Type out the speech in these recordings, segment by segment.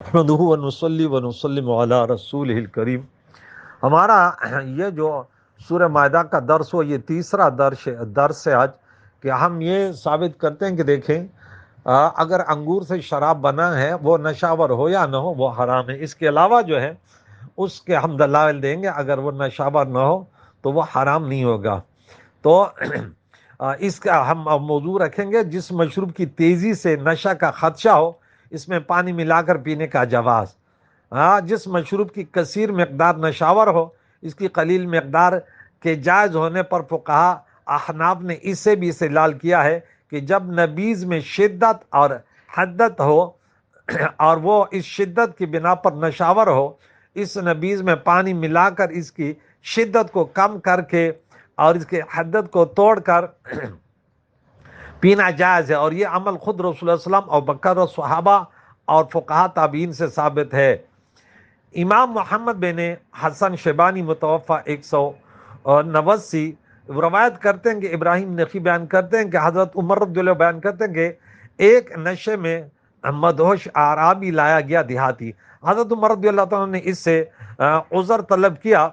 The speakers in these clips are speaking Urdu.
نحمدہ ونصلی ونسلم علی رسولہ الکریم۔ ہمارا یہ جو سورہ مائدہ کا درس ہو، یہ تیسرا درس ہے آج، کہ ہم یہ ثابت کرتے ہیں کہ دیکھیں اگر انگور سے شراب بنا ہے وہ نشاور ہو یا نہ ہو وہ حرام ہے۔ اس کے علاوہ جو ہے اس کے ہم دلائل دیں گے، اگر وہ نشاور نہ ہو تو وہ حرام نہیں ہوگا۔ تو اس کا ہم موضوع رکھیں گے جس مشروب کی تیزی سے نشہ کا خدشہ ہو، اس میں پانی ملا کر پینے کا جواز۔ جس مشروب کی کثیر مقدار نشاور ہو، اس کی قلیل مقدار کے جائز ہونے پر فقہا احناف نے اس سے بھی استدلال کیا ہے کہ جب نبیذ میں شدت اور حدت ہو اور وہ اس شدت کی بنا پر نشاور ہو، اس نبیذ میں پانی ملا کر اس کی شدت کو کم کر کے اور اس کے حدت کو توڑ کر پینا جائز ہے، اور یہ عمل خود رسول اللہ صلی اللہ علیہ وسلم اور بکر و صحابہ اور فقہا تابعین سے ثابت ہے۔ امام محمد بن حسن شیبانی متوفہ 189 روایت کرتے ہیں کہ ابراہیم نخعی بیان کرتے ہیں کہ حضرت عمر رضی اللہ عنہ بیان کرتے ہیں کہ ایک نشے میں مدہوش اعرابی لایا گیا دیہاتی۔ حضرت عمر رضی اللہ عنہ نے اس سے عذر طلب کیا۔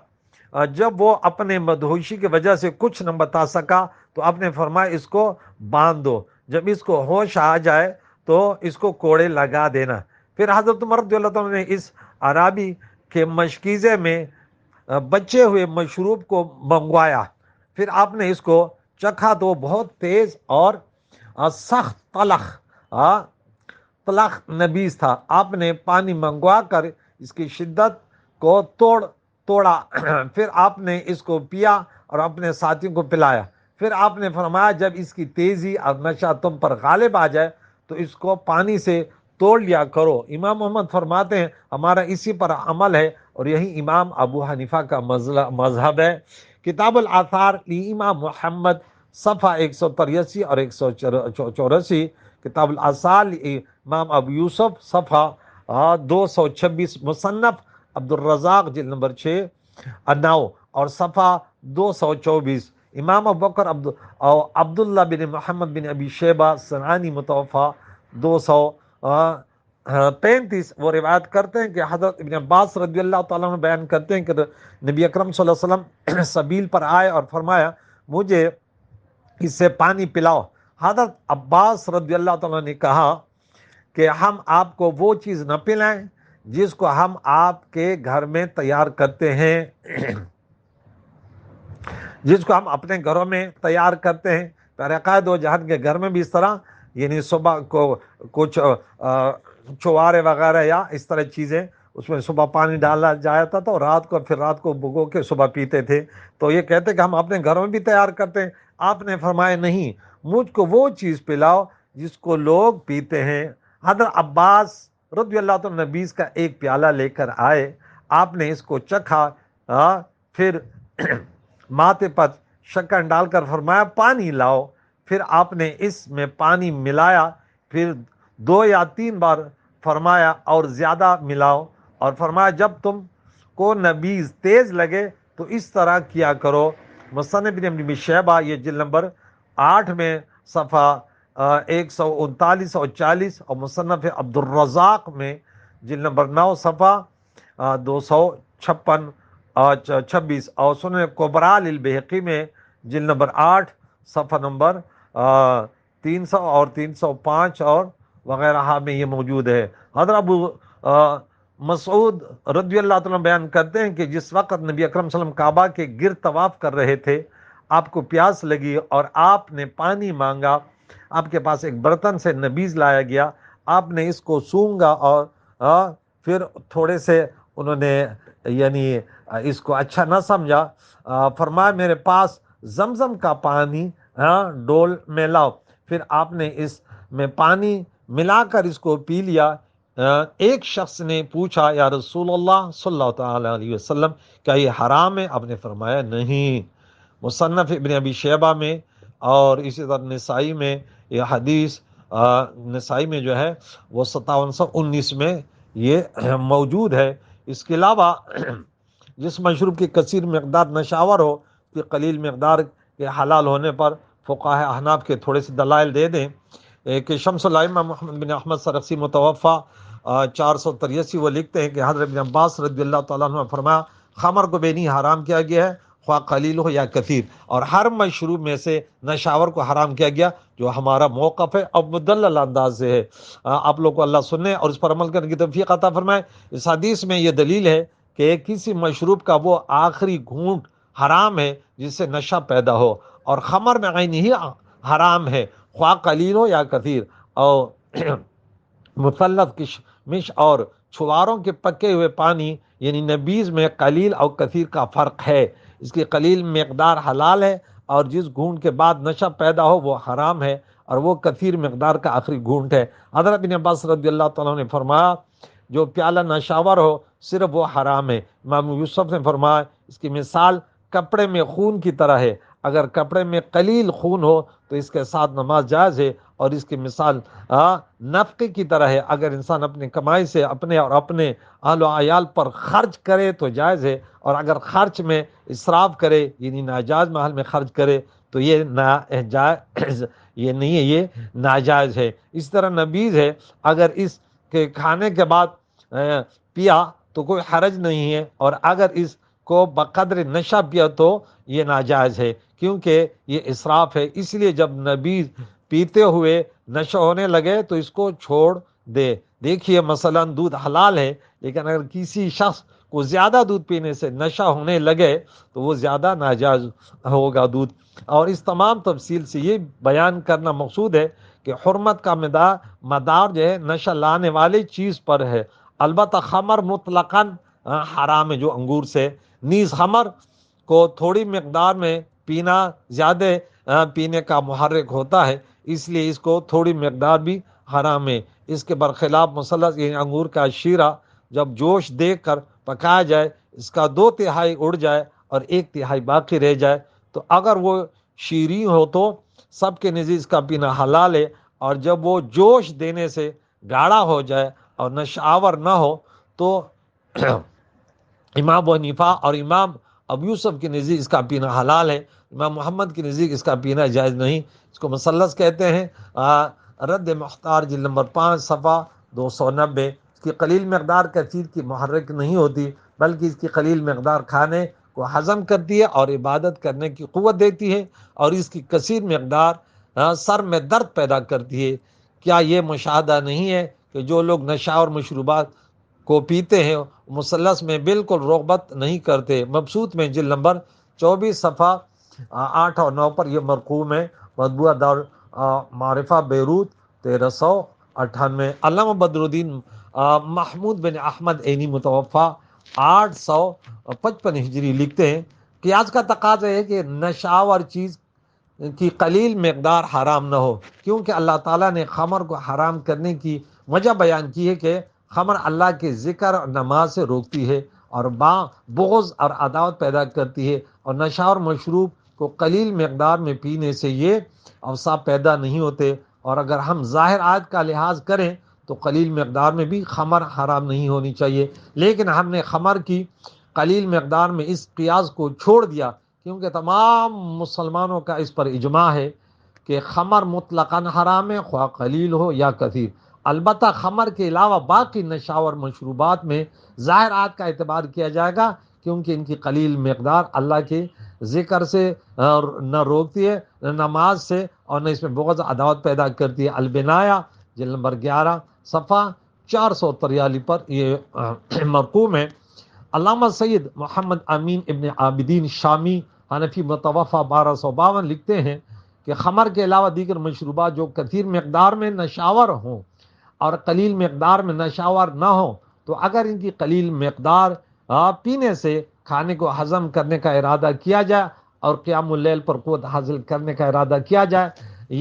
جب وہ اپنے مدہوشی کی وجہ سے کچھ نہ بتا سکا تو آپ نے فرمایا اس کو باندھ دو، جب اس کو ہوش آ جائے تو اس کو کوڑے لگا دینا۔ پھر حضرت عمر رضی اللہ عنہ نے اس عرابی کے مشکیزے میں بچے ہوئے مشروب کو منگوایا، پھر آپ نے اس کو چکھا تو بہت تیز اور سخت تلخ نبیذ تھا۔ آپ نے پانی منگوا کر اس کی شدت کو توڑا پھر آپ نے اس کو پیا اور اپنے ساتھیوں کو پلایا۔ پھر آپ نے فرمایا جب اس کی تیزی اور نشہ تم پر غالب آ جائے تو اس کو پانی سے توڑ لیا کرو۔ امام محمد فرماتے ہیں ہمارا اسی پر عمل ہے اور یہی امام ابو حنیفہ کا مذہب ہے۔ کتاب الآثار امام محمد صفحہ 183 اور 184، کتاب الآثار امام ابو یوسف صفحہ 226، مصنف عبد الرزاق جلد نمبر 6 9 اور صفحہ 224، امام ابوبکر عبداللہ بن محمد بن ابی شیبہ صنعانی متوفہ 235 وہ روایت کرتے ہیں کہ حضرت ابن عباس رضی اللہ تعالیٰ عنہ بیان کرتے ہیں کہ نبی اکرم صلی اللہ علیہ وسلم سبیل پر آئے اور فرمایا مجھے اس سے پانی پلاؤ۔ حضرت عباس رضی اللہ تعالیٰ نے کہا کہ ہم آپ کو وہ چیز نہ پلائیں جس کو ہم آپ کے گھر میں تیار کرتے ہیں، جس کو ہم اپنے گھروں میں تیار کرتے ہیں۔ عقائد و جہاد کے گھر میں بھی اس طرح، یعنی صبح کو کچھ چوارے وغیرہ یا اس طرح چیزیں، اس میں صبح پانی ڈالا جاتا تھا اور رات کو بھگو کے صبح پیتے تھے۔ تو یہ کہتے کہ ہم اپنے گھروں میں بھی تیار کرتے ہیں۔ آپ نے فرمایا نہیں، مجھ کو وہ چیز پلاؤ جس کو لوگ پیتے ہیں۔ حضرت عباس رضی اللہ عنہ نبیذ کا ایک پیالہ لے کر آئے، آپ نے اس کو چکھا، پھر ماتھے پر شکر ڈال کر فرمایا پانی لاؤ۔ پھر آپ نے اس میں پانی ملایا، پھر 2 یا 3 بار فرمایا اور زیادہ ملاؤ، اور فرمایا جب تم کو نبیذ تیز لگے تو اس طرح کیا کرو۔ مصنف ابن ابی شیبہ یہ جلد نمبر 8 میں صفحہ 139 اور 40، اور مصنف عبد الرزاق میں جلد نمبر 9 صفحہ 256 اور 26، اور سنن کبریٰ للبیہقی میں جلد نمبر 8 صفحہ نمبر 300 اور 305 اور وغیرہ میں یہ موجود ہے۔ حضرت ابو مسعود رضی اللہ تعالیٰ بیان کرتے ہیں کہ جس وقت نبی اکرم صلی اللہ علیہ وسلم کعبہ کے گرد طواف کر رہے تھے، آپ کو پیاس لگی اور آپ نے پانی مانگا۔ آپ کے پاس ایک برتن سے نبیذ لایا گیا، آپ نے اس کو سونگا اور پھر تھوڑے سے انہوں نے یعنی اس کو اچھا نہ سمجھا، فرمایا میرے پاس زمزم کا پانی ڈول میں لاؤ۔ پھر آپ نے اس میں پانی ملا کر اس کو پی لیا۔ ایک شخص نے پوچھا یا رسول اللہ صلی اللہ تعالی علیہ وسلم کیا یہ حرام ہے؟ آپ نے فرمایا نہیں۔ مصنف ابن ابی شیبہ میں اور اسی طرح نسائی میں یہ حدیث نسائی میں جو ہے وہ 5719 میں یہ موجود ہے۔ اس کے علاوہ جس مشروب کی کثیر مقدار نشاور ہو کہ قلیل مقدار کے حلال ہونے پر فقہاء احناف کے تھوڑے سے دلائل دے دیں کہ شمس الائمہ محمد بن احمد سرخسی متوفہ 483 وہ لکھتے ہیں کہ حضرت ابن عباس رضی اللہ تعالیٰ عنہ نے فرمایا خمر کو بے نہیں حرام کیا گیا ہے خواہ قلیل ہو یا کثیر، اور ہر مشروب میں سے نشاور کو حرام کیا گیا جو ہمارا موقف ہے اور مدلل انداز سے ہے۔ آپ لوگ کو اللہ سننے اور اس پر عمل کرنے کی توفیق عطا فرمائے۔ اس حدیث میں یہ دلیل ہے کہ کسی مشروب کا وہ آخری گھونٹ حرام ہے جس سے نشہ پیدا ہو، اور خمر میں عین ہی حرام ہے خواہ قلیل ہو یا کثیر۔ اور مثلث کشمش اور چھواروں کے پکے ہوئے پانی یعنی نبیذ میں قلیل اور کثیر کا فرق ہے۔ اس کی قلیل مقدار حلال ہے اور جس گھونٹ کے بعد نشہ پیدا ہو وہ حرام ہے، اور وہ کثیر مقدار کا آخری گھونٹ ہے۔ حضرت بن عباس رضی اللہ تعالیٰ نے فرمایا جو پیالہ نشاور ہو صرف وہ حرام ہے۔ امام یوسف نے فرمایا اس کی مثال کپڑے میں خون کی طرح ہے، اگر کپڑے میں قلیل خون ہو تو اس کے ساتھ نماز جائز ہے، اور اس کی مثال نفقے کی طرح ہے، اگر انسان اپنی کمائی سے اپنے اور اپنے اہل و عیال پر خرچ کرے تو جائز ہے، اور اگر خرچ میں اسراف کرے یعنی ناجائز محل میں خرچ کرے تو یہ ناجائز یہ نہیں ہے، یہ ناجائز ہے۔ اس طرح نبیذ ہے، اگر اس کے کھانے کے بعد پیا تو کوئی حرج نہیں ہے، اور اگر اس کو بقدر نشہ پیا تو یہ ناجائز ہے کیونکہ یہ اسراف ہے۔ اس لیے جب نبیذ پیتے ہوئے نشہ ہونے لگے تو اس کو چھوڑ دے۔ دیکھیے مثلا دودھ حلال ہے، لیکن اگر کسی شخص کو زیادہ دودھ پینے سے نشہ ہونے لگے تو وہ زیادہ ناجائز ہوگا دودھ۔ اور اس تمام تفصیل سے یہ بیان کرنا مقصود ہے کہ حرمت کا مدار جو ہے نشہ لانے والی چیز پر ہے۔ البتہ خمر مطلقاً حرام ہے جو انگور سے، نیز خمر کو تھوڑی مقدار میں پینا زیادہ پینے کا محرک ہوتا ہے، اس لیے اس کو تھوڑی مقدار بھی حرام ہے۔ اس کے برخلاف مثلث یعنی انگور کا شیرہ جب جوش دے کر پکایا جائے، اس کا 2/3 اڑ جائے اور 1/3 باقی رہ جائے تو اگر وہ شیریں ہو تو سب کے نزدیک اس کا پینا حلال ہے، اور جب وہ جوش دینے سے گاڑھا ہو جائے اور نشآور نہ ہو تو امام ابو حنیفہ اور امام ابو یوسف کے نزدیک اس کا پینا حلال ہے، امام محمد کے نزدیک اس کا پینا جائز نہیں۔ اس کو مثلث کہتے ہیں۔ رد مختار جلد نمبر 5 صفحہ 290۔ اس کی قلیل مقدار کثیر کی محرک نہیں ہوتی، بلکہ اس کی قلیل مقدار کھانے کو ہضم کرتی ہے اور عبادت کرنے کی قوت دیتی ہے، اور اس کی کثیر مقدار سر میں درد پیدا کرتی ہے۔ کیا یہ مشاہدہ نہیں ہے کہ جو لوگ نشہ اور مشروبات کو پیتے ہیں مثلث میں بالکل رغبت نہیں کرتے؟ مبسوط میں جلد نمبر 24 صفحہ 8 اور 9 پر یہ مرقوم ہے۔ مطبوعہ دار معرفہ بیروت 1398۔ علامہ بدر الدین محمود بن احمد عینی متوفہ 855 ہجری لکھتے ہیں کہ آج کا تقاضا ہے کہ نشاور چیز کی قلیل مقدار حرام نہ ہو، کیونکہ اللہ تعالیٰ نے خمر کو حرام کرنے کی وجہ بیان کی ہے کہ خمر اللہ کے ذکر اور نماز سے روکتی ہے اور بغض اور عداوت پیدا کرتی ہے، اور نشہ اور مشروب کو قلیل مقدار میں پینے سے یہ اوصاف پیدا نہیں ہوتے، اور اگر ہم ظاہر آیت کا لحاظ کریں تو قلیل مقدار میں بھی خمر حرام نہیں ہونی چاہیے، لیکن ہم نے خمر کی قلیل مقدار میں اس قیاس کو چھوڑ دیا کیونکہ تمام مسلمانوں کا اس پر اجماع ہے کہ خمر مطلقاً حرام ہے خواہ قلیل ہو یا کثیر۔ البتہ خمر کے علاوہ باقی نشاور مشروبات میں ظاہر آیت کا اعتبار کیا جائے گا کیونکہ ان کی قلیل مقدار اللہ کے ذکر سے نہ روکتی ہے نہ نماز سے، اور نہ اس میں بغض عداوت پیدا کرتی ہے۔ البنایا جلد نمبر 11 صفحہ 443 پر یہ مرقوم ہے۔ علامہ سید محمد امین ابن عابدین شامی حنفی متوفہ 1252 لکھتے ہیں کہ خمر کے علاوہ دیگر مشروبات جو کثیر مقدار میں نشاور ہوں اور قلیل مقدار میں نشاور نہ ہوں تو اگر ان کی قلیل مقدار پینے سے کھانے کو ہضم کرنے کا ارادہ کیا جائے اور قیام اللیل پر قوت حاصل کرنے کا ارادہ کیا جائے،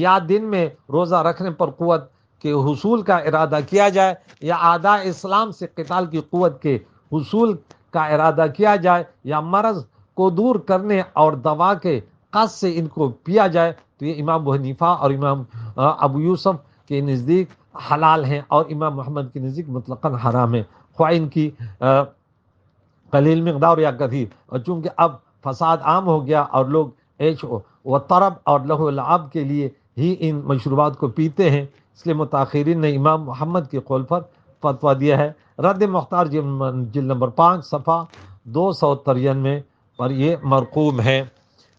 یا دن میں روزہ رکھنے پر قوت کے حصول کا ارادہ کیا جائے، یا اعداء اسلام سے قتال کی قوت کے حصول کا ارادہ کیا جائے، یا مرض کو دور کرنے اور دوا کے قصد سے ان کو پیا جائے، تو یہ امام ابو حنیفہ اور امام ابو یوسف کے نزدیک حلال ہیں اور امام محمد کے نزدیک مطلقاً حرام ہے، خواہ ان کی قلیل مقدار یا کثیر۔ اور چونکہ اب فساد عام ہو گیا اور لوگ عیش و طرب اور لہو و لعب کے لیے ہی ان مشروبات کو پیتے ہیں، اس لیے متاخرین نے امام محمد کے قول پر فتویٰ دیا ہے. رد مختار جلد نمبر 5 صفحہ 293 پر یہ مرقوم ہے.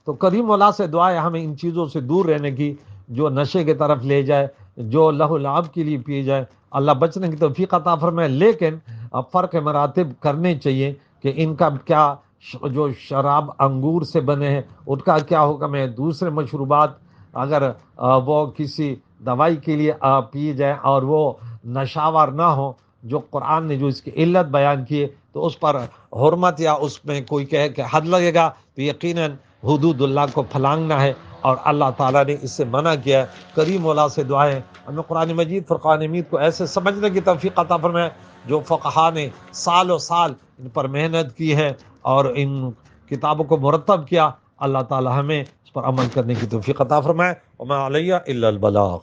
تو کریم اللہ سے دعا ہے ہمیں ان چیزوں سے دور رہنے کی جو نشے کی طرف لے جائے، جو لہو لعب کے لیے پی جائے. اللہ بچنے کی توفیق عطا فرمائے. لیکن اب فرق مراتب کرنے چاہیے کہ ان کا کیا، جو شراب انگور سے بنے ہیں ان کا کیا حکم ہے. دوسرے مشروبات اگر وہ کسی دوائی کے لیے پی جائے اور وہ نشاور نہ ہو، جو قرآن نے جو اس کی علت بیان کی ہے، تو اس پر حرمت یا اس میں کوئی کہے کہ حد لگے گا تو یقیناً حدود اللہ کو پھلانگنا ہے، اور اللہ تعالیٰ نے اس سے منع کیا ہے. کریم مولا سے دعائیں ہمیں قرآن مجید فرقان حمید کو ایسے سمجھنے کی توفیق عطا فرمائے جو فقہا نے سال و سال ان پر محنت کی ہے اور ان کتابوں کو مرتب کیا. اللہ تعالیٰ ہمیں اس پر عمل کرنے کی توفیق عطا فرمائے. وما علیہ الا البلاغ.